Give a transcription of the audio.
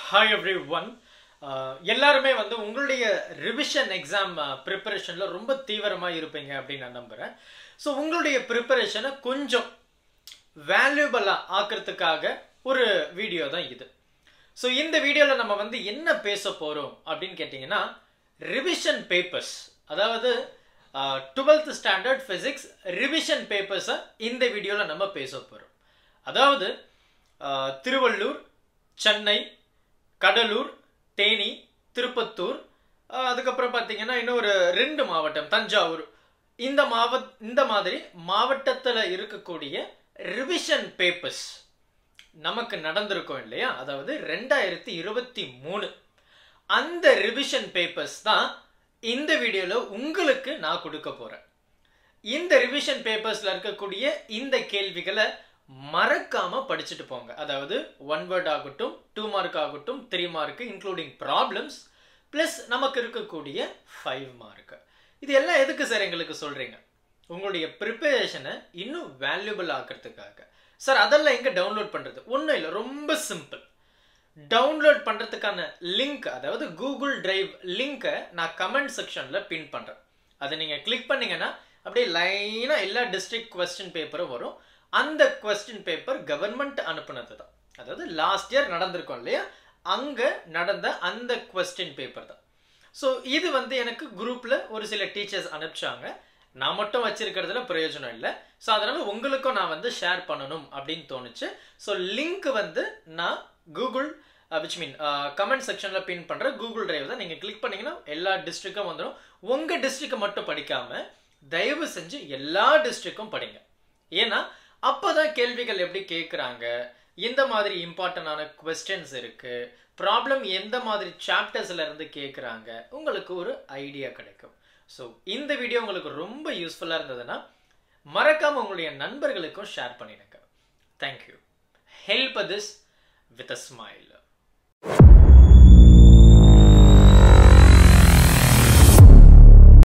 Hi everyone. எல்லாருமே வந்து உங்களுடைய ரிவிஷன் எக்ஸாம் ப்ரிப்பரேஷன்ல ரொம்ப தீவிரமா இருப்பீங்க அப்படின்னு நான் நம்புறேன். ஸோ உங்களுடைய ப்ரிப்பரேஷனை கொஞ்சம் வேல்யூபிளா ஆக்கிறதுக்காக ஒரு வீடியோ தான் இது. ஸோ இந்த வீடியோவில் நம்ம வந்து என்ன பேச போறோம் அப்படின்னு கேட்டிங்கன்னா, ரிவிஷன் பேப்பர்ஸ், அதாவது 12th ஸ்டாண்டர்ட் ஃபிசிக்ஸ் ரிவிஷன் பேப்பர்ஸை இந்த வீடியோவில் நம்ம பேச போகிறோம். அதாவது திருவள்ளூர், சென்னை, கடலூர், தேனி, திருப்பத்தூர், அதுக்கப்புறம் பார்த்தீங்கன்னா இன்னொரு 2 மாவட்டம், தஞ்சாவூர், இந்த மாதிரி மாவட்டத்தில் இருக்கக்கூடிய ரிவிஷன் பேப்பர்ஸ் நமக்கு நடந்திருக்கும் இல்லையா, அதாவது 2023 அந்த ரிவிஷன் பேப்பர்ஸ் தான் இந்த வீடியோவில் உங்களுக்கு நான் கொடுக்க போறேன். இந்த ரிவிஷன் பேப்பர்ஸ்ல இருக்கக்கூடிய இந்த கேள்விகளை மறக்காம படிச்சுட்டு போங்க. அதாவது 1 வேர்ட் ஆகட்டும், 2 மார்க் ஆகட்டும், 3 மார்க் இன்க்ளூடிங் ப்ராப்ளம்ஸ், பிளஸ் நமக்கு இருக்கக்கூடிய 5 மார்க். இது எல்லாம் எதுக்கு சார் எங்களுக்கு சொல்றீங்க? உங்களுடைய ப்ரிப்பரேஷனை இன்னும் வேல்யூபிள் ஆக்கிறதுக்காக. சார் அதெல்லாம் எங்க டவுன்லோட் பண்றது? ஒன்றும் இல்லை, ரொம்ப சிம்பிள். டவுன்லோட் பண்றதுக்கான லிங்க், அதாவது கூகுள் டிரைவ் லிங்கை நான் கமெண்ட் செக்ஷன்ல பின் பண்றேன். அதை நீங்க கிளிக் பண்ணீங்கன்னா அப்படியே லைனா எல்லா டிஸ்ட்ரிக்ட் கொஸ்டின் பேப்பரும் வரும். அந்த கொஸ்டின் பேப்பர் கவர்மெண்ட் அனுப்புனது தான், அதாவது லாஸ்ட் இயர் நடந்திருக்கும் இல்லையா, அங்க நடந்த அந்த கொஸ்டின் பேப்பர் தான். ஸோ இது வந்து எனக்கு குரூப்ல ஒரு சில டீச்சர்ஸ் அனுப்பிச்சாங்க. நான் மட்டும் வச்சிருக்கிறதுல பிரயோஜனம் இல்லை. ஸோ அதனால உங்களுக்கும் நான் வந்து ஷேர் பண்ணணும் அப்படின்னு தோணுச்சு. ஸோ லிங்க் வந்து நான் கூகுள் கமெண்ட் செக்ஷன்ல பின் பண்ற கூகுள் டிரைவ் தான். நீங்க கிளிக் பண்ணீங்கன்னா எல்லா டிஸ்ட்ரிக்டும் வந்துடும். உங்க டிஸ்ட்ரிக்ட் மட்டும் படிக்காம தயவு செஞ்சு எல்லா டிஸ்ட்ரிக்டும் படிங்க. ஏன்னா அப்போதான் கேள்விகள் எப்படி கேட்குறாங்க, எந்த மாதிரி இம்பார்ட்டன்டான கொஸ்டின்ஸ் இருக்கு, ப்ராப்ளம் எந்த மாதிரி சாப்டர்ஸ்ல இருந்து கேட்குறாங்க, உங்களுக்கு ஒரு ஐடியா கிடைக்கும். ஸோ இந்த வீடியோ உங்களுக்கு ரொம்ப யூஸ்ஃபுல்லாக இருந்ததுன்னா மறக்காம உங்களுடைய நண்பர்களுக்கும் ஷேர் பண்ணிடுங்க. Thank you. Help this with a smile.